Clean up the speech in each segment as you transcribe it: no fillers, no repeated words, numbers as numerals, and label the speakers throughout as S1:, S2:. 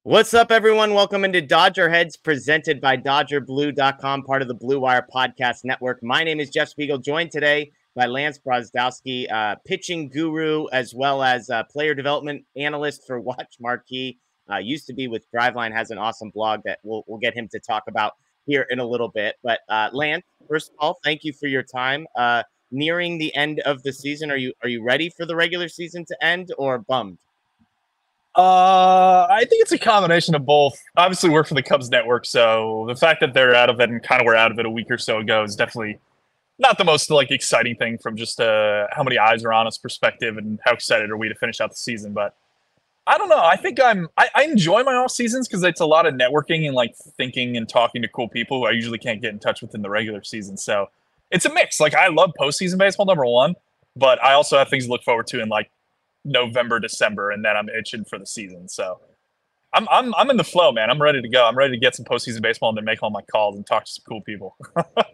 S1: What's up, everyone? Welcome into DodgerHeads, presented by DodgerBlue.com, part of the Blue Wire Podcast Network. My name is Jeff Spiegel, joined today by Lance Brozdowski, pitching guru, as well as player development analyst for Watch Marquee. Used to be with Driveline, has an awesome blog that we'll get him to talk about here in a little bit. But Lance, first of all, thank you for your time. Nearing the end of the season, are you ready for the regular season to end, or bummed?
S2: I think it's a combination of both. Obviously, work for the Cubs network, so the fact that they're out of it and kind of were out of it a week or so ago is definitely not the most exciting thing from just how many eyes are on us perspective and how excited are we to finish out the season. But I don't know. I think I enjoy my off seasons because it's a lot of networking and thinking and talking to cool people who I usually can't get in touch with in the regular season. So it's a mix. I love postseason baseball, number one, but I also have things to look forward to in November, December, and then I'm itching for the season. So I'm in the flow, man. I'm ready to go. I'm ready to get some postseason baseball and then make all my calls and talk to some cool people.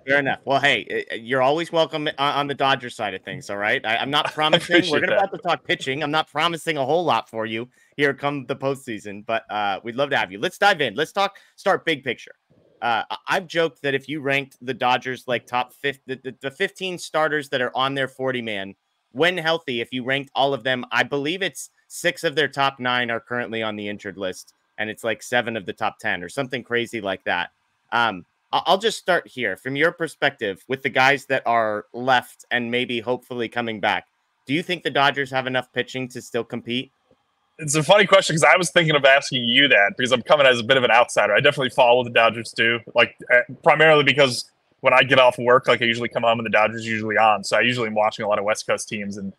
S1: Fair enough. Well, hey, you're always welcome on the Dodger side of things. All right. I'm not promising we're going to have to talk pitching. I'm not promising a whole lot for you here come the postseason, but we'd love to have you. Let's dive in. Let's start big picture. I've joked that if you ranked the Dodgers top 50, the 15 starters that are on their 40-man, when healthy, if you ranked all of them, I believe it's 6 of their top 9 are currently on the injured list, and it's 7 of the top 10 or something crazy like that. I'll just start here. From your perspective, with the guys that are left and maybe hopefully coming back, do you think the Dodgers have enough pitching to still compete?
S2: It's a funny question because I was thinking of asking you that because I'm coming as a bit of an outsider. I definitely follow what the Dodgers do, primarily because when I get off work, I usually come home and the Dodgers are usually on. So I usually am watching a lot of West Coast teams. And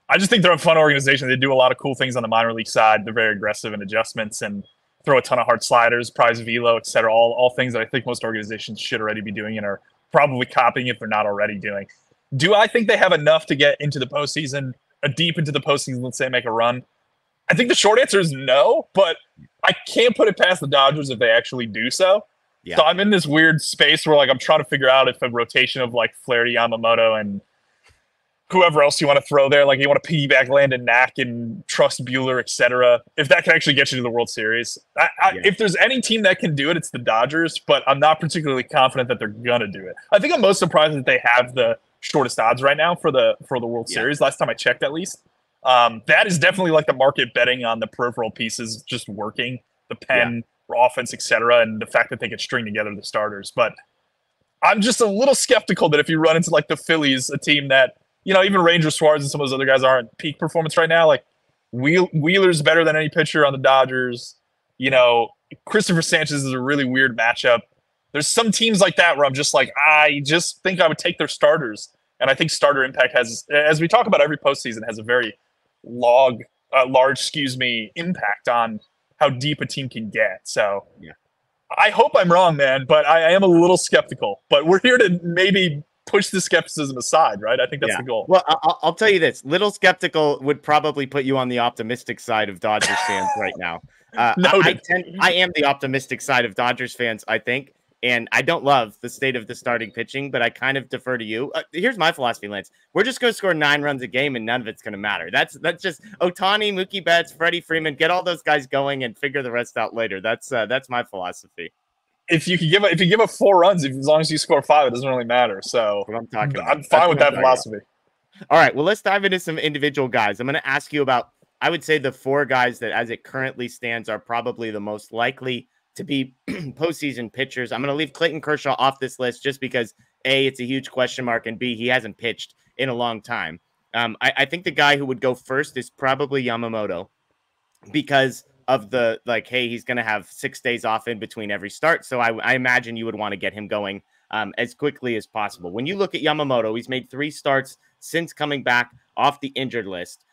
S2: I just think they're a fun organization. They do a lot of cool things on the minor league side. They're very aggressive in adjustments and throw a ton of hard sliders, prize velo, et cetera. All things that I think most organizations should already be doing and are probably copying if they're not already doing. Do I think they have enough to get into the postseason, deep into the postseason, let's say, make a run? I think the short answer is no, but I can't put it past the Dodgers if they actually do so. Yeah. So I'm in this weird space where I'm trying to figure out if a rotation of Flaherty, Yamamoto, and whoever else you want to throw there, you want to piggyback Landon Knack and trust Buehler, etc. If that can actually get you to the World Series, if there's any team that can do it, it's the Dodgers. But I'm not particularly confident that they're gonna do it. I think I'm most surprised that they have the shortest odds right now for the World Series. Last time I checked, at least. That is definitely the market betting on the peripheral pieces just working, the pen. Offense, etc., and the fact that they could string together the starters. But I'm just a little skeptical that if you run into the Phillies, a team that even Ranger Suarez and some of those other guys aren't peak performance right now. Wheeler's better than any pitcher on the Dodgers. Christopher Sanchez is a really weird matchup. There's some teams like that where I'm just I just think I would take their starters, and I think starter impact has, as we talk about every postseason, has a very large impact on how deep a team can get. So I hope I'm wrong, man, but I am a little skeptical. But we're here to maybe push the skepticism aside, right? I think that's the goal.
S1: Well, I'll tell you this. Little skeptical would probably put you on the optimistic side of Dodgers fans right now. I am the optimistic side of Dodgers fans, I think. And I don't love the state of the starting pitching, but I kind of defer to you. Here's my philosophy, Lance. We're just going to score 9 runs a game, and none of it's going to matter. That's just Ohtani, Mookie Betts, Freddie Freeman. Get all those guys going and figure the rest out later. That's my philosophy.
S2: If you give up 4 runs, as long as you score 5, it doesn't really matter. So I'm fine with that philosophy.
S1: All right, well, let's dive into some individual guys. I'm going to ask you about, I would say, the 4 guys that, as it currently stands, are probably the most likely to be postseason pitchers. I'm going to leave Clayton Kershaw off this list just because A, it's a huge question mark, and B, he hasn't pitched in a long time. I think the guy who would go first is probably Yamamoto because of the, hey, he's going to have 6 days off in between every start. So I imagine you would want to get him going as quickly as possible. When you look at Yamamoto, he's made 3 starts since coming back off the injured list.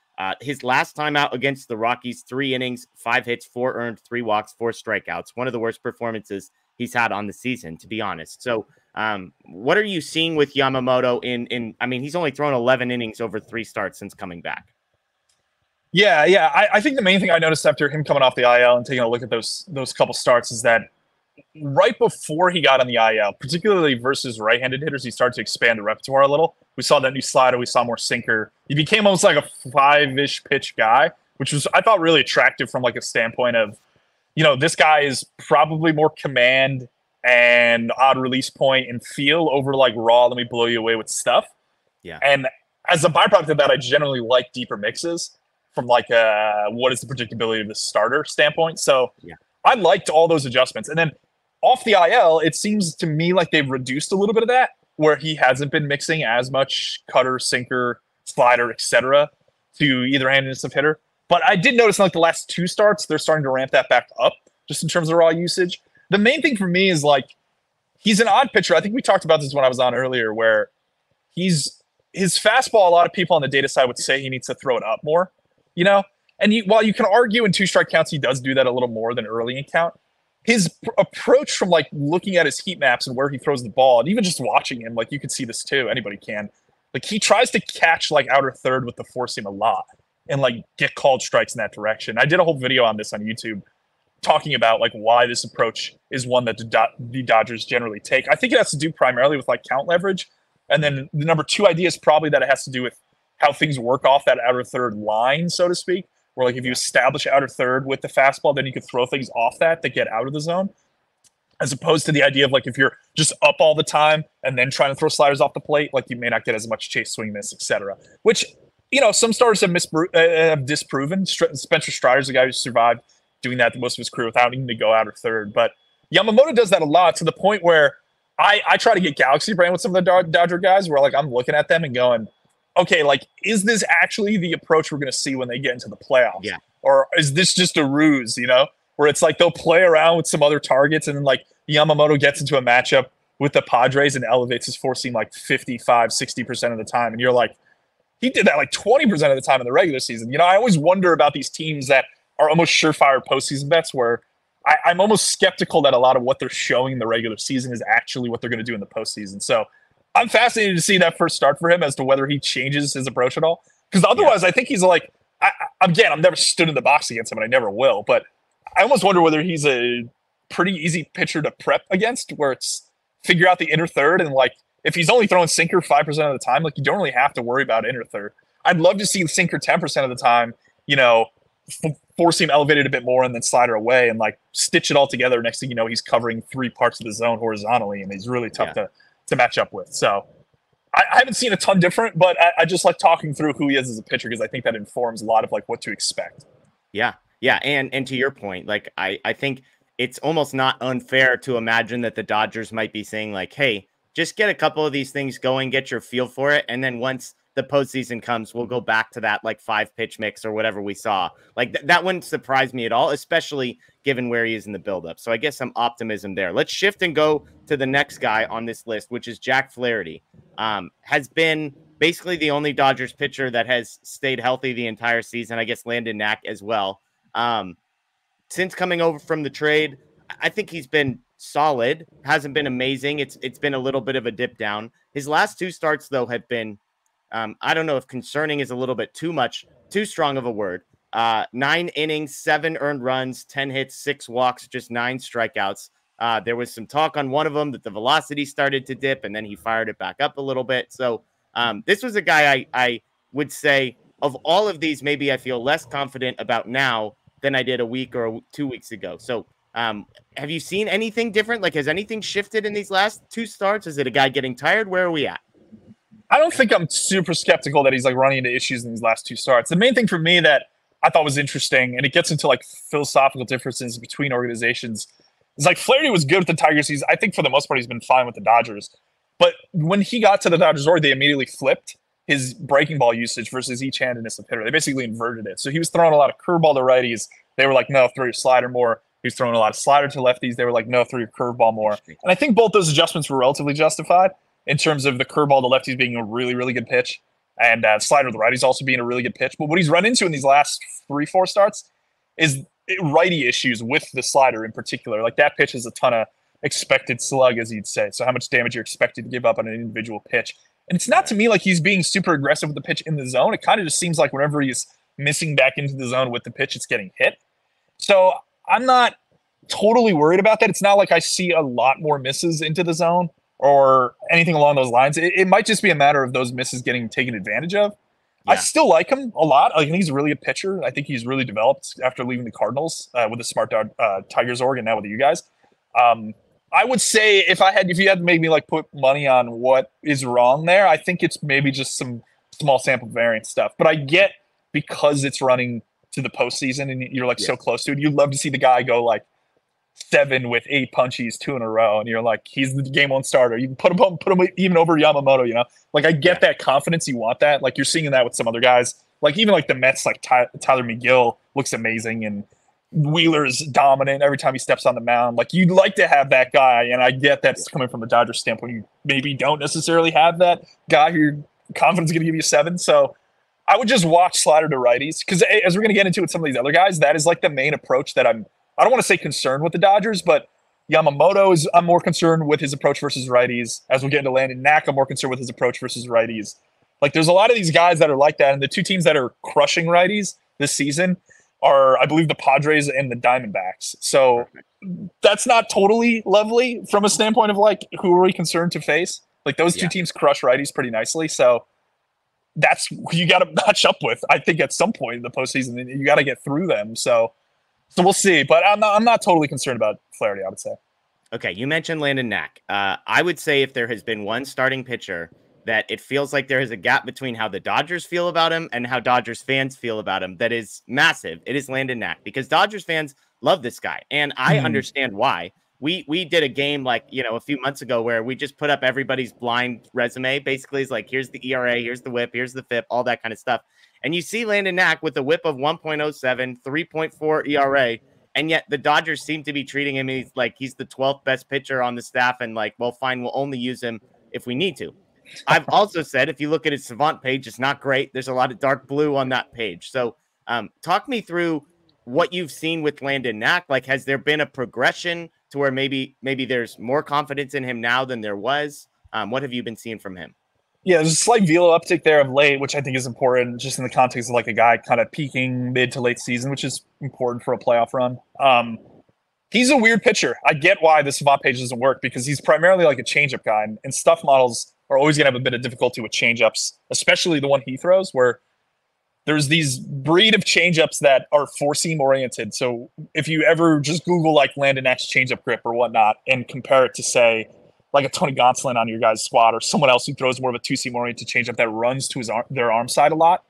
S1: His last time out against the Rockies, 3 innings, 5 hits, 4 earned, 3 walks, 4 strikeouts. One of the worst performances he's had on the season, to be honest. So what are you seeing with Yamamoto I mean, he's only thrown 11 innings over 3 starts since coming back.
S2: Yeah. I think the main thing I noticed after him coming off the IL and taking a look at those couple starts is that right before he got on the IL, particularly versus right-handed hitters, he started to expand the repertoire a little. We saw that new slider. We saw more sinker. He became almost like a 5-ish pitch guy, which was, I thought, really attractive from a standpoint of, this guy is probably more command and odd release point and feel over like raw, let me blow you away with stuff.
S1: Yeah.
S2: And as a byproduct of that, I generally like deeper mixes from like what is the predictability of the starter standpoint. So I liked all those adjustments. And then off the IL, it seems to me like they've reduced a little bit of that, where he hasn't been mixing as much cutter, sinker, slider, etc. to either handedness of hitter. But I did notice in like the last 2 starts, they're starting to ramp that back up just in terms of raw usage. The main thing for me is like, he's an odd pitcher. I think we talked about this when I was on earlier, where his fastball, a lot of people on the data side would say he needs to throw it up more, And while you can argue in 2 strike counts, he does do that a little more than early in count. His approach from like looking at his heat maps and where he throws the ball, and even just watching him, like you could see this too, anybody can. Like he tries to catch like outer third with the 4-seam a lot and like get called strikes in that direction. I did a whole video on this on YouTube talking about like why this approach is one that the Dodgers generally take. I think it has to do primarily with like count leverage. And then the number 2 idea is probably that it has to do with how things work off that outer third line, so to speak, where like if you establish outer third with the fastball, then you could throw things off that to get out of the zone, as opposed to the idea of like if you're just up all the time and then trying to throw sliders off the plate, like you may not get as much chase, swing, miss, etc. Which, some starters have disproven. Spencer Strider's a guy who survived doing that most of his career without needing to go outer third. But Yamamoto does that a lot, to the point where I try to get galaxy brain with some of the Dodger guys, where like I'm looking at them and going, okay, like, is this actually the approach we're going to see when they get into the playoffs?
S1: Yeah.
S2: Or is this just a ruse, where it's like they'll play around with some other targets, and then like Yamamoto gets into a matchup with the Padres and elevates his 4-seam like 55, 60% of the time. And you're like, he did that like 20% of the time in the regular season. I always wonder about these teams that are almost surefire postseason bets, where I'm almost skeptical that a lot of what they're showing in the regular season is actually what they're going to do in the postseason. So I'm fascinated to see that first start for him as to whether he changes his approach at all. Because otherwise, I think he's like, I've never stood in the box against him, and I never will. But I almost wonder whether he's a pretty easy pitcher to prep against, where it's figure out the inner third. And like, if he's only throwing sinker 5% of the time, like you don't really have to worry about inner third. I'd love to see the sinker 10% of the time, 4-seam elevated a bit more and then slider away and like stitch it all together. Next thing you know, he's covering 3 parts of the zone horizontally, and he's really tough to match up with. So I haven't seen a ton different, but I just like talking through who he is as a pitcher, because I think that informs a lot of like what to expect.
S1: Yeah. Yeah. And to your point, like I think it's almost not unfair to imagine that the Dodgers might be saying like, hey, just get a couple of these things going, get your feel for it. And then once the postseason comes, we'll go back to that like 5-pitch mix or whatever we saw. Like that wouldn't surprise me at all, especially given where he is in the buildup. So I guess some optimism there. Let's shift and go to the next guy on this list, which is Jack Flaherty. Has been basically the only Dodgers pitcher that has stayed healthy the entire season. I guess Landon Knack as well. Since coming over from the trade, I think he's been solid. Hasn't been amazing. It's been a little bit of a dip down. His last 2 starts, though, have been I don't know if concerning is a little bit too strong of a word. 9 innings, 7 earned runs, 10 hits, 6 walks, just 9 strikeouts. There was some talk on one of them that the velocity started to dip, and then he fired it back up a little bit. So this was a guy I would say of all of these, maybe I feel less confident about now than I did a week or 2 weeks ago. So have you seen anything different? Like, has anything shifted in these last 2 starts? Is it a guy getting tired? Where are we at?
S2: I don't think I'm super skeptical that he's like running into issues in these last 2 starts. The main thing for me that I thought was interesting, and it gets into like philosophical differences between organizations, is like Flaherty was good with the Tigers. I think for the most part, he's been fine with the Dodgers. But when he got to the Dodgers org, they immediately flipped his breaking ball usage versus each handedness of hitter. They basically inverted it. So he was throwing a lot of curveball to righties. They were like, no, throw your slider more. He was throwing a lot of slider to lefties. They were like, no, throw your curveball more. And I think both those adjustments were relatively justified, in terms of the curveball to lefties being a really, really good pitch, and slider to righties also being a really good pitch. But what he's run into in these last 3-4 starts is righty issues with the slider in particular. Like that pitch is a ton of expected slug, as you'd say. So how much damage you're expected to give up on an individual pitch. And it's not to me like he's being super aggressive with the pitch in the zone. It kind of just seems like whenever he's missing back into the zone with the pitch, it's getting hit. So I'm not totally worried about that. It's not like I see a lot more misses into the zone or anything along those lines. It might just be a matter of those misses getting taken advantage of. I
S1: Yeah.
S2: still like him a lot. I think he's a really good pitcher. I think he's really developed after leaving the Cardinals with the Smart Tigers org and now with you guys. I would say if you had to make me like put money on what is wrong there, I think it's maybe just some small sample variance stuff. But I get because it's running to the postseason and you're like so close to it, you'd love to see the guy go like 7 with 8 punchies, 2 in a row, and you're like, he's the game one starter. You can put him even over Yamamoto, you know? Like I get that confidence, you want that. Like you're seeing that with some other guys. Like even like the Mets, like Tyler McGill looks amazing, and Wheeler's dominant every time he steps on the mound. Like you'd like to have that guy, and I get that's coming from the Dodgers standpoint. You maybe don't necessarily have that guy who your confidence is going to give you 7. So I would just watch slider to righties, because as we're going to get into with some of these other guys, that is like the main approach that I don't want to say concerned with the Dodgers, but Yamamoto I'm more concerned with his approach versus righties. As we get into Landon Knack, I'm more concerned with his approach versus righties. Like there's a lot of these guys that are like that, and the 2 teams that are crushing righties this season are, I believe, the Padres and the Diamondbacks. So that's not totally lovely from a standpoint of like, who are we concerned to face? Like those 2 teams crush righties pretty nicely. So that's who you got to match up with, I think, at some point in the postseason. You got to get through them. So we'll see. But I'm not totally concerned about Flaherty, I would say.
S1: Okay, you mentioned Landon Knack. I would say if there has been one starting pitcher that it feels like there is a gap between how the Dodgers feel about him and how Dodgers fans feel about him that is massive, it is Landon Knack, because Dodgers fans love this guy, and I understand why. We did a game like, a few months ago where we just put up everybody's blind resume. Basically, it's like, here's the ERA, here's the WHIP, here's the FIP, all that kind of stuff. And you see Landon Knack with a WHIP of 1.07, 3.4 ERA, and yet the Dodgers seem to be treating him like he's the 12th best pitcher on the staff, and like, well, fine, we'll only use him if we need to. I've also said, if you look at his Savant page, it's not great. There's a lot of dark blue on that page. So talk me through what you've seen with Landon Knack. Like, has there been a progression to where maybe there's more confidence in him now than there was? What have you been seeing from him?
S2: Yeah, there's a slight velo uptick there of late, which I think is important just in the context of like a guy kind of peaking mid to late season, which is important for a playoff run. He's a weird pitcher. I get why the Savant page doesn't work, because he's primarily like a changeup guy, and stuff models are always going to have a bit of difficulty with changeups, especially the one he throws, where there's these breed of changeups that are four-seam oriented. So if you ever just Google like Landon Knack's changeup grip or whatnot and compare it to, say, like a Tony Gonsolin on your guys' squad or someone else who throws more of a two-seam oriented changeup that runs to their arm side a lot,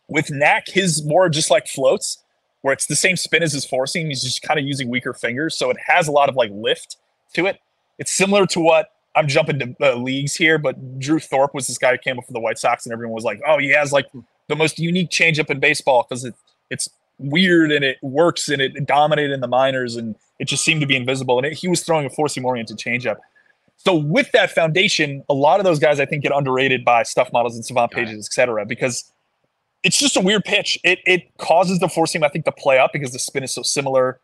S2: with Knack, his more just like floats, where it's the same spin as his four-seam. He's just kind of using weaker fingers, so it has a lot of like lift to it. It's similar to what, I'm jumping to leagues here, but Drew Thorpe was this guy who came up for the White Sox, and everyone was like, oh, he has like the most unique changeup in baseball because it's weird and it works and it dominated in the minors and it just seemed to be invisible. And he was throwing a four-seam oriented changeup. So with that foundation, a lot of those guys I think get underrated by stuff models and Savant pages, et cetera, because it's just a weird pitch. It causes the four-seam, I think, to play up because the spin is so similar.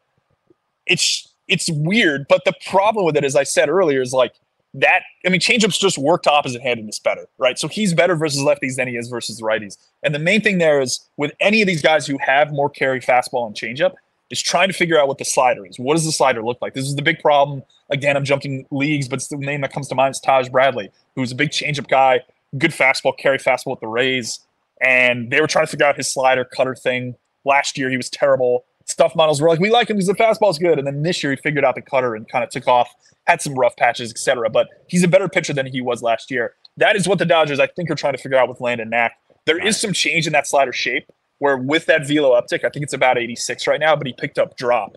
S2: It's weird, but the problem with it, as I said earlier, is like, that, I mean, changeups just work to opposite handedness better, right? So he's better versus lefties than he is versus righties. And the main thing there is, with any of these guys who have more carry fastball and changeup, is trying to figure out what the slider is. What does the slider look like? This is the big problem. Again, I'm jumping leagues, but the name that comes to mind is Taj Bradley, who's a big changeup guy, good fastball, carry fastball with the Rays. And they were trying to figure out his slider cutter thing. Last year, he was terrible. Stuff models were like, we like him because the fastball's good. And then this year, he figured out the cutter and kind of took off, had some rough patches, etc. But he's a better pitcher than he was last year. That is what the Dodgers, I think, are trying to figure out with Landon Knack. There is some change in that slider shape, where with that velo uptick, I think it's about 86 right now, but he picked up drop.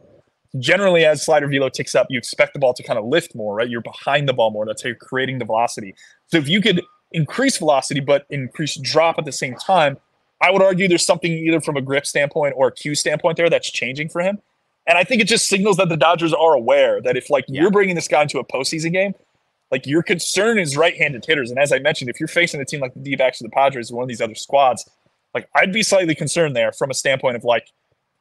S2: Generally, as slider velo ticks up, you expect the ball to kind of lift more, right? You're behind the ball more. That's how you're creating the velocity. So if you could increase velocity but increase drop at the same time, I would argue there's something either from a grip standpoint or a Q standpoint there that's changing for him. And I think it just signals that the Dodgers are aware that if you're bringing this guy into a postseason game, like your concern is right-handed hitters. And as I mentioned, if you're facing a team like the D-backs or the Padres or one of these other squads, like I'd be slightly concerned there from a standpoint of like,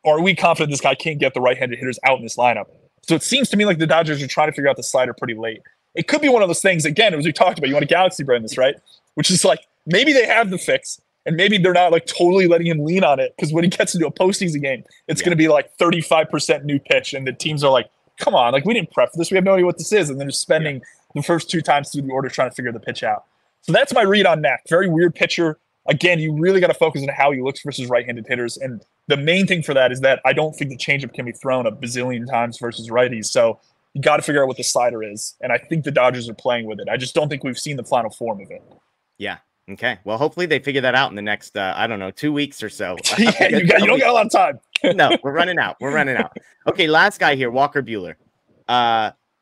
S2: are we confident this guy can't get the right-handed hitters out in this lineup? So it seems to me like the Dodgers are trying to figure out the slider pretty late. It could be one of those things, again, as we talked about, you want to galaxy brain this, right? Which is like, maybe they have the fix, and maybe they're not like totally letting him lean on it, because when he gets into a postseason game, it's going to be like 35% new pitch, and the teams are like, come on, like we didn't prep for this. We have no idea what this is. And they're just spending the first two times through the order trying to figure the pitch out. So that's my read on Knack. Very weird pitcher. again, you really got to focus on how he looks versus right-handed hitters. And the main thing for that is that I don't think the changeup can be thrown a bazillion times versus righties. So you got to figure out what the slider is. And I think the Dodgers are playing with it. I just don't think we've seen the final form of it.
S1: Yeah. Okay. Well, hopefully they figure that out in the next, 2 weeks or so.
S2: Yeah, you don't got a lot of time.
S1: No, we're running out. Okay, last guy here, Walker Buehler.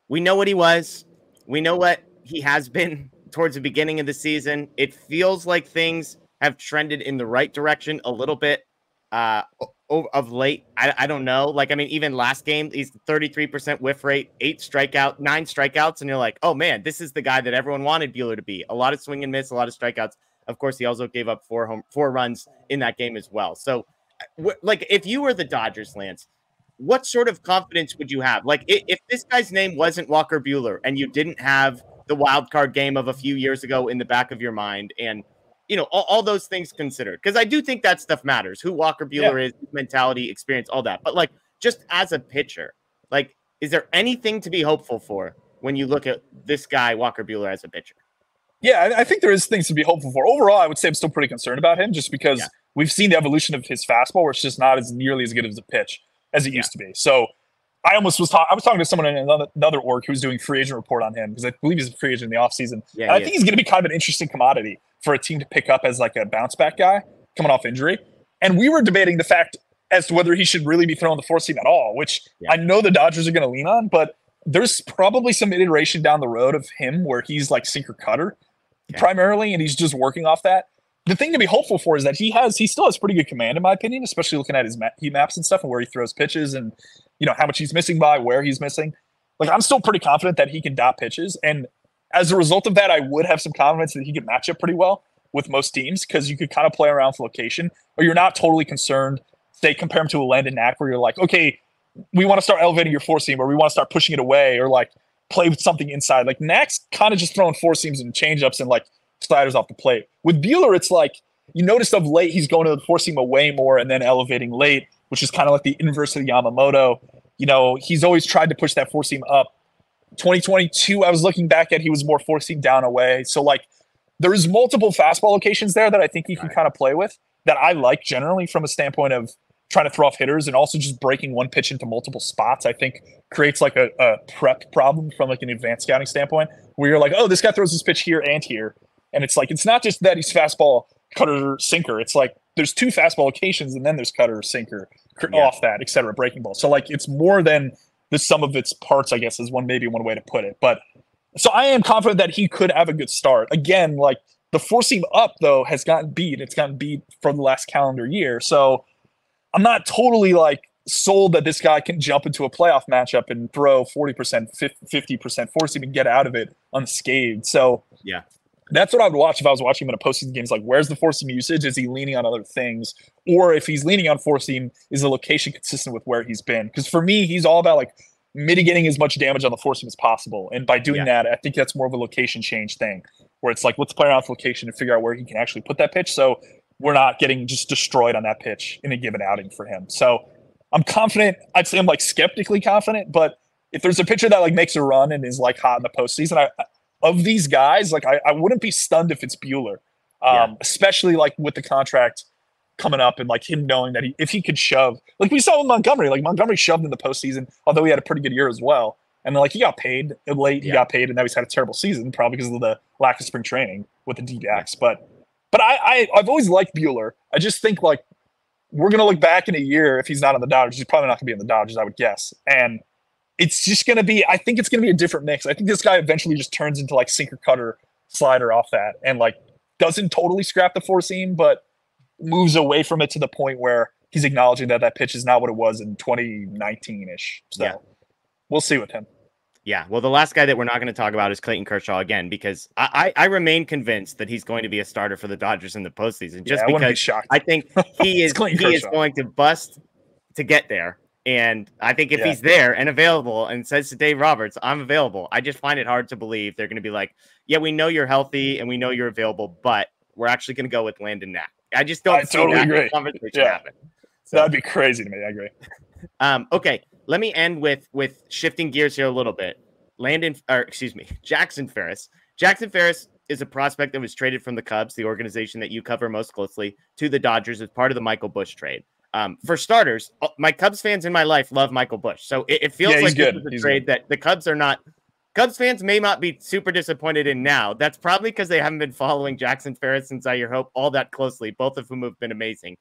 S1: We know what he was. We know what he has been towards the beginning of the season. It feels like things have trended in the right direction a little bit of late. I don't know. Like, I mean, even last game, he's 33% whiff rate, 9 strikeouts. And you're like, oh man, this is the guy that everyone wanted Buehler to be. A lot of swing and miss, a lot of strikeouts. Of course, he also gave up 4 runs in that game as well. So like, if you were the Dodgers, Lance, what sort of confidence would you have? Like, if this guy's name wasn't Walker Buehler and you didn't have the wild card game of a few years ago in the back of your mind, and all those things considered, because I do think that stuff matters, who Walker Buehler is, mentality, experience, all that. But like, just as a pitcher, like, is there anything to be hopeful for when you look at this guy, Walker Buehler, as a pitcher?
S2: Yeah, I think there is things to be hopeful for. Overall, I would say I'm still pretty concerned about him, just because we've seen the evolution of his fastball, where it's just not as nearly as good as a pitch as it used to be. So I was talking to someone in another org who was doing free agent report on him, because I believe he's a free agent in the offseason. Yeah, and I think he's going to be kind of an interesting commodity for a team to pick up as like a bounce back guy coming off injury. And we were debating the fact as to whether he should really be throwing the 4-seam at all, which I know the Dodgers are going to lean on, but there's probably some iteration down the road of him where he's like sinker cutter primarily, and he's just working off that. The thing to be hopeful for is that he still has pretty good command, in my opinion, especially looking at his heat maps and stuff and where he throws pitches and, how much he's missing by, where he's missing. Like, I'm still pretty confident that he can dot pitches. And as a result of that, I would have some confidence that he could match up pretty well with most teams, because you could kind of play around with location, or you're not totally concerned. Say, compare him to a Landon Knack, where you're like, okay, we want to start elevating your 4-seam, or we want to start pushing it away, or like play with something inside. Like, Knack's kind of just throwing 4-seams and changeups and like sliders off the plate. With Buehler, it's like, you noticed of late he's going to the 4-seam away more and then elevating late, which is kind of like the inverse of Yamamoto. He's always tried to push that 4-seam up. 2022, I was looking back at, he was more 4-seam down away. So like, there's multiple fastball locations there that I think he can kind of play with, that I like generally from a standpoint of trying to throw off hitters, and also just breaking one pitch into multiple spots. I think creates like a prep problem from like an advanced scouting standpoint, where you're like, oh, this guy throws this pitch here and here. And it's like, it's not just that he's fastball, cutter, sinker. It's like there's 2 fastball locations, and then there's cutter, sinker, off that, et cetera, breaking ball. So like, it's more than the sum of its parts, I guess, is maybe one way to put it. But so I am confident that he could have a good start. Again, like, the 4-seam up, though, has gotten beat. It's gotten beat for the last calendar year. So I'm not totally like sold that this guy can jump into a playoff matchup and throw 40%, 50% 4-seam and get out of it unscathed. So
S1: yeah,
S2: that's what I would watch if I was watching him in a postseason game. Is like, where's the 4-seam usage? Is he leaning on other things? Or if he's leaning on 4-seam, is the location consistent with where he's been? Because for me, he's all about like mitigating as much damage on the 4-seam as possible. And by doing that, I think that's more of a location change thing, where it's like, let's play around with location and figure out where he can actually put that pitch, so we're not getting just destroyed on that pitch in a given outing for him. So I'm confident. I'd say I'm like skeptically confident, but if there's a pitcher that like makes a run and is like hot in the postseason, of these guys, like I wouldn't be stunned if it's Buehler, especially like with the contract coming up and like him knowing that if he could shove, like we saw with Montgomery, like Montgomery shoved in the postseason, although he had a pretty good year as well. And then like he got paid late, he got paid, and now he's had a terrible season, probably because of the lack of spring training with the D-backs. But I've always liked Buehler. I just think like we're gonna look back in a year, if he's not on the Dodgers, he's probably not gonna be in the Dodgers, I would guess. And it's just gonna be, I think it's gonna be a different mix. I think this guy eventually just turns into like sinker cutter slider off that, and like doesn't totally scrap the 4-seam, but moves away from it to the point where he's acknowledging that pitch is not what it was in 2019-ish. So we'll see with him.
S1: Yeah, well, the last guy that we're not going to talk about is Clayton Kershaw again, because I remain convinced that he's going to be a starter for the Dodgers in the postseason, just because I think he is going to bust to get there. And I think if he's there and available and says to Dave Roberts, I'm available, I just find it hard to believe they're going to be like, yeah, we know you're healthy and we know you're available, but we're actually going to go with Landon Knack. I just don't see that conversation happen. So
S2: that'd be crazy to me. I agree.
S1: Okay. Let me end with shifting gears here a little bit. Jackson Ferris. Jackson Ferris, is a prospect that was traded from the Cubs, the organization that you cover most closely, to the Dodgers as part of the Michael Busch trade. For starters, my Cubs fans in my life love Michael Busch. So it feels like this is a trade that the Cubs are not. Cubs fans may not be super disappointed in now. That's probably because they haven't been following Jackson Ferris and Zaire Hope all that closely, both of whom have been amazing.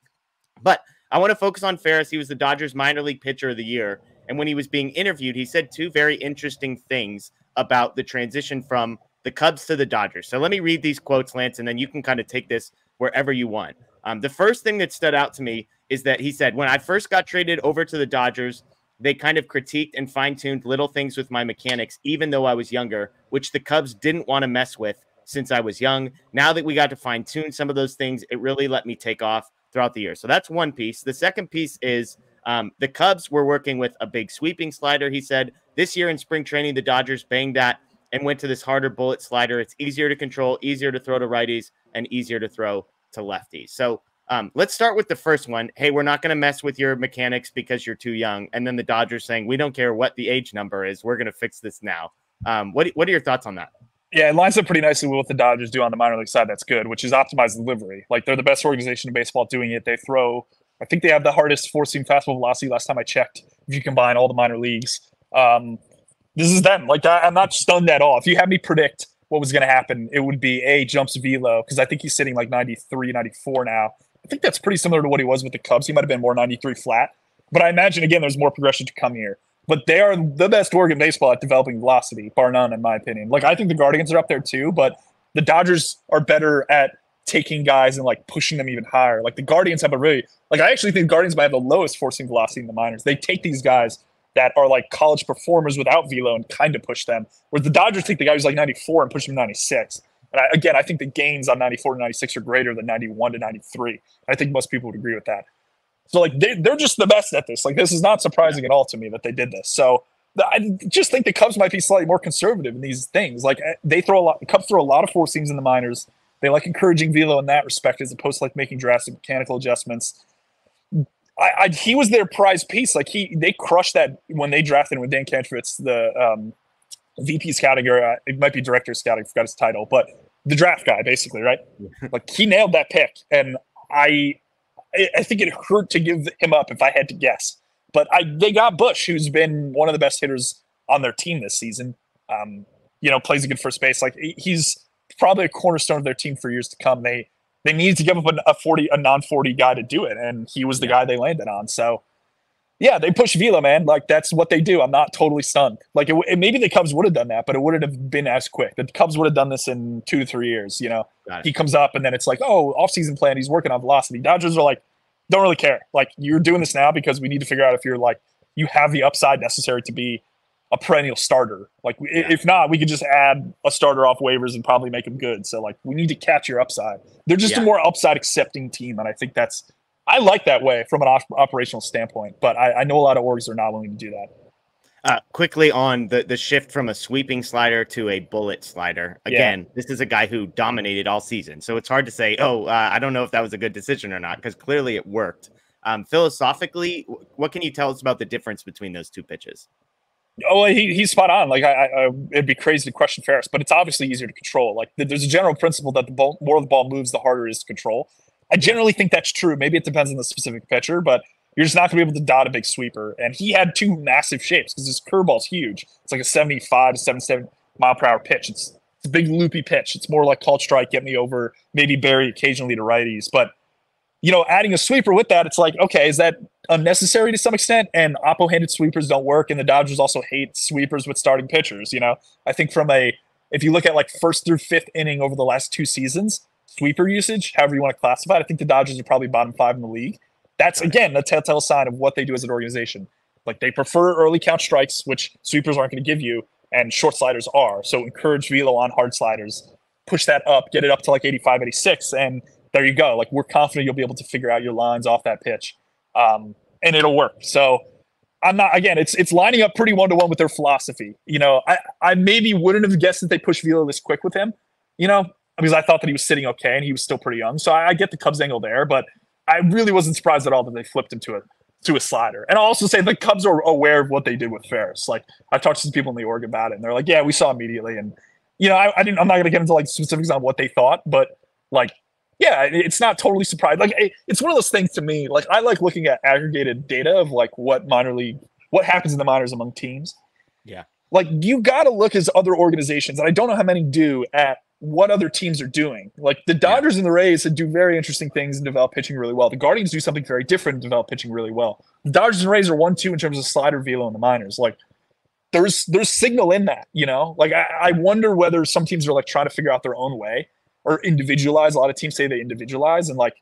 S1: But I want to focus on Ferris. He was the Dodgers minor league pitcher of the year. And when he was being interviewed, he said two very interesting things about the transition from the Cubs to the Dodgers. So let me read these quotes, Lance, and then you can kind of take this wherever you want. The first thing that stood out to me is that he said, when I first got traded over to the Dodgers, they kind of critiqued and fine-tuned little things with my mechanics, even though I was younger, which the Cubs didn't want to mess with since I was young. Now that we got to fine-tune some of those things, it really let me take off throughout the year. So that's one piece. The second piece is the Cubs were working with a big sweeping slider. He said this year in spring training, the Dodgers banged that and went to this harder bullet slider. It's easier to control, easier to throw to righties, and easier to throw to lefties. So let's start with the first one. Hey, we're not going to mess with your mechanics because you're too young. And then the Dodgers saying, we don't care what the age number is. We're going to fix this now. What are your thoughts on that?
S2: Yeah, it lines up pretty nicely with what the Dodgers do on the minor league side. That's good, which is optimize delivery. Like, they're the best organization in baseball doing it. They throw, I think they have the hardest four-seam fastball velocity last time I checked, if you combine all the minor leagues. This is them. Like, I'm not stunned at all. If you had me predict what was going to happen, it would be jumps velo, because I think he's sitting like 93, 94 now. I think that's pretty similar to what he was with the Cubs. He might have been more 93 flat. But I imagine, again, there's more progression to come here. But they are the best org in baseball at developing velocity, bar none, in my opinion. Like, I think the Guardians are up there too, but the Dodgers are better at taking guys and, like, pushing them even higher. Like, the Guardians have I actually think the Guardians might have the lowest forcing velocity in the minors. They take these guys that are, like, college performers without velo and kind of push them. Whereas the Dodgers take the guy who's, like, 94 and push him to 96. And I think the gains on 94 to 96 are greater than 91 to 93. I think most people would agree with that. So, like, they're just the best at this. Like, this is not surprising at all to me that they did this. So I just think the Cubs might be slightly more conservative in these things. Like, the Cubs throw a lot of four seams in the minors. They like encouraging velo in that respect, as opposed to, like, making drastic mechanical adjustments. He was their prize piece. Like, they crushed that when they drafted him with Dan Cantrivitz, the VP scouting, or it might be director of scouting, forgot his title, but the draft guy, basically, right? Like, he nailed that pick, and I think it hurt to give him up if I had to guess. But they got Busch, who's been one of the best hitters on their team this season. Plays a good first base. Like, he's probably a cornerstone of their team for years to come. They needed to give up a non-40 guy to do it, and he was the guy they landed on. So, yeah, they push velo, man. Like, that's what they do. I'm not totally stunned. Like, maybe the Cubs would have done that, but it wouldn't have been as quick. The Cubs would have done this in 2 to 3 years. He comes up, and then it's like, oh, off-season plan. He's working on velocity. Dodgers are like, don't really care. Like, you're doing this now because we need to figure out if you're like, you have the upside necessary to be a perennial starter. Like, if not, we could just add a starter off waivers and probably make him good. So, like, we need to catch your upside. They're just a more upside accepting team, and I think I like that way from an operational standpoint, but I know a lot of orgs are not willing to do that.
S1: Quickly on the shift from a sweeping slider to a bullet slider. Again, This is a guy who dominated all season. So it's hard to say, I don't know if that was a good decision or not, because clearly it worked. Philosophically, what can you tell us about the difference between those two pitches?
S2: Oh, he's spot on. Like, it'd be crazy to question Ferris, but it's obviously easier to control. Like, there's a general principle that the more the ball moves, the harder it is to control. I generally think that's true. Maybe it depends on the specific pitcher, but you're just not going to be able to dot a big sweeper. And he had two massive shapes because his curveball's huge. It's like a 75 to 77 mile per hour pitch. It's a big loopy pitch. It's more like called strike, get me over, maybe bury occasionally to righties. But, adding a sweeper with that, it's like, okay, is that unnecessary to some extent? And oppo-handed sweepers don't work, and the Dodgers also hate sweepers with starting pitchers. I think if you look at like first through fifth inning over the last 2 seasons, sweeper usage, however you want to classify it, I think the Dodgers are probably bottom 5 in the league. That's, again, a telltale sign of what they do as an organization. Like, they prefer early count strikes, which sweepers aren't going to give you, and short sliders are. So encourage velo on hard sliders. Push that up, get it up to like 85, 86, and there you go. Like, we're confident you'll be able to figure out your lines off that pitch, and it'll work. So I'm not, again, it's lining up pretty one-to-one with their philosophy. I maybe wouldn't have guessed that they push velo this quick with him, because I thought that he was sitting okay and he was still pretty young. So I get the Cubs angle there, but I really wasn't surprised at all that they flipped him to a slider. And I'll also say the Cubs are aware of what they did with Ferris. Like, I've talked to some people in the org about it, and they're like, yeah, we saw immediately. And you know, I'm not going to get into like specifics on what they thought, but like, yeah, it's not totally surprised. Like, it's one of those things to me. Like, I like looking at aggregated data of like what happens in the minors among teams.
S1: Yeah.
S2: Like, you got to look as other organizations, and I don't know how many do, at what other teams are doing. Like the Dodgers and the Rays do very interesting things and develop pitching really well. The Guardians do something very different and develop pitching really well. The Dodgers and Rays are 1-2 in terms of slider velo in the minors. Like, there's signal in that, you know? Like, I wonder whether some teams are like trying to figure out their own way or individualize. A lot of teams say they individualize, and like,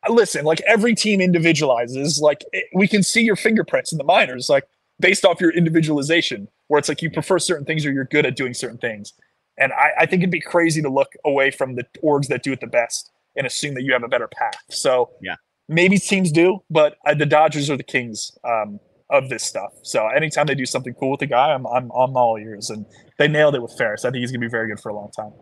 S2: listen, like every team individualizes. Like, we can see your fingerprints in the minors, like based off your individualization, where it's like you prefer certain things or you're good at doing certain things. And I think it'd be crazy to look away from the orgs that do it the best and assume that you have a better path. So
S1: yeah,
S2: maybe teams do, but the Dodgers are the kings of this stuff. So anytime they do something cool with the guy, I'm all ears. And they nailed it with Ferris. I think he's gonna be very good for a long time.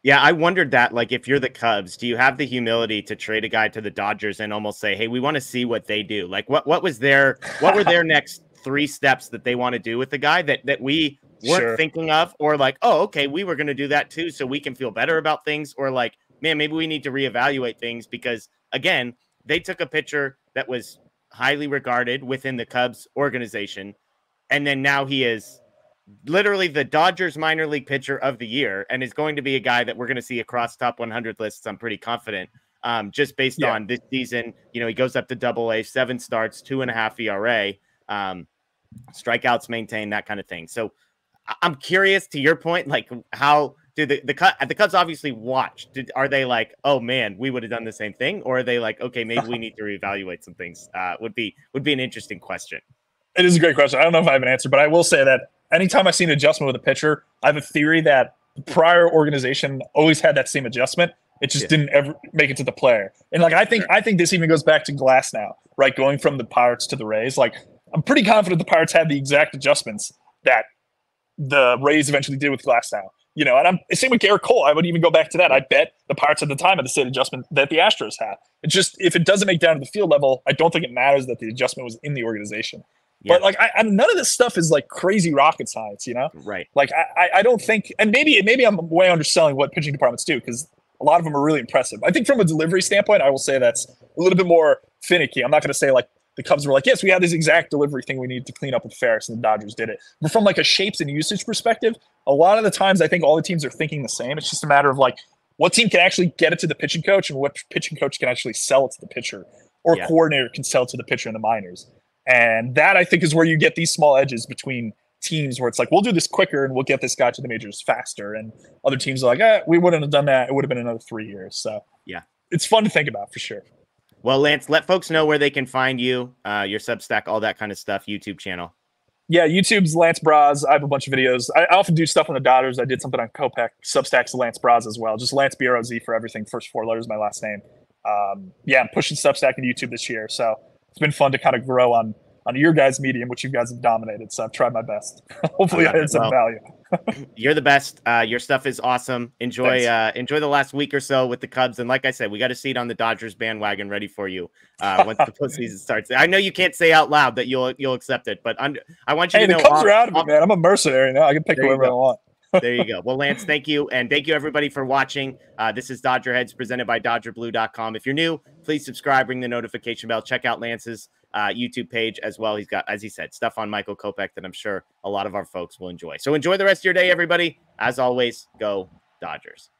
S1: Yeah, I wondered that. Like, if you're the Cubs, do you have the humility to trade a guy to the Dodgers and almost say, "Hey, we want to see what they do"? Like, what were their next 3 steps that they want to do with the guy that we weren't thinking of, or like, oh, okay, we were going to do that too, so we can feel better about things, or like, man, maybe we need to reevaluate things because, again, they took a pitcher that was highly regarded within the Cubs organization, and then now he is literally the Dodgers minor league pitcher of the year and is going to be a guy that we're going to see across top 100 lists. I'm pretty confident, just based on this season. You know, he goes up to AA, 7 starts, 2.5 ERA, strikeouts maintained, that kind of thing. So I'm curious, to your point, like, how do the Cubs obviously watch? Are they like, oh man, we would have done the same thing, or are they like, okay, maybe we need to reevaluate some things? Would be an interesting question.
S2: It is a great question. I don't know if I have an answer, but I will say that anytime I see an adjustment with a pitcher, I have a theory that the prior organization always had that same adjustment. It just didn't ever make it to the player. And like, I think this even goes back to Glass now, right? Going from the Pirates to the Rays. Like, I'm pretty confident the Pirates had the exact adjustments that the Rays eventually did with Glass now. You know, and I'm same with Garrett Cole. I would even go back to that. I bet the Pirates at the time had the same adjustment that the Astros had. It's just, if it doesn't make down to the field level, I don't think it matters that the adjustment was in the organization. Yeah. But like, none of this stuff is like crazy rocket science, you know?
S1: Right.
S2: Like, I don't think, and maybe I'm way underselling what pitching departments do, because a lot of them are really impressive. I think from a delivery standpoint, I will say that's a little bit more finicky. I'm not going to say like the Cubs were like, yes, we have this exact delivery thing we need to clean up with Ferris, and the Dodgers did it. But from like a shapes and usage perspective, a lot of the times I think all the teams are thinking the same. It's just a matter of like, what team can actually get it to the pitching coach, and what pitching coach can actually sell it to the pitcher, or coordinator can sell it to the pitcher in the minors. And that, I think, is where you get these small edges between teams, where it's like, we'll do this quicker and we'll get this guy to the majors faster. And other teams are like, we wouldn't have done that. It would have been another 3 years. So yeah, it's fun to think about for sure.
S1: Well, Lance, let folks know where they can find you, your Substack, all that kind of stuff, YouTube channel.
S2: Yeah, YouTube's Lance Braz. I have a bunch of videos. I often do stuff on the Dodgers. I did something on Kopech. Substack's Lance Braz as well. Just Lance B-R-O-Z for everything. First 4 letters, my last name. I'm pushing Substack and YouTube this year. So it's been fun to kind of grow on your guys' medium, which you guys have dominated. So I've tried my best. Hopefully I had some value.
S1: You're the best. Your stuff is awesome. Enjoy the last week or so with the Cubs. And like I said, we got a seat on the Dodgers bandwagon ready for you once the postseason starts. I know you can't say out loud that you'll accept it, but I want you to know.
S2: The Cubs are out of it, man. I'm a mercenary now. I can pick whoever I want.
S1: There you go. Well, Lance, thank you. And thank you, everybody, for watching. This is DodgerHeads presented by DodgerBlue.com. If you're new, please subscribe, ring the notification bell. Check out Lance's YouTube page as well. He's got, as he said, stuff on Michael Kopech that I'm sure a lot of our folks will enjoy. So enjoy the rest of your day, everybody. As always, go Dodgers.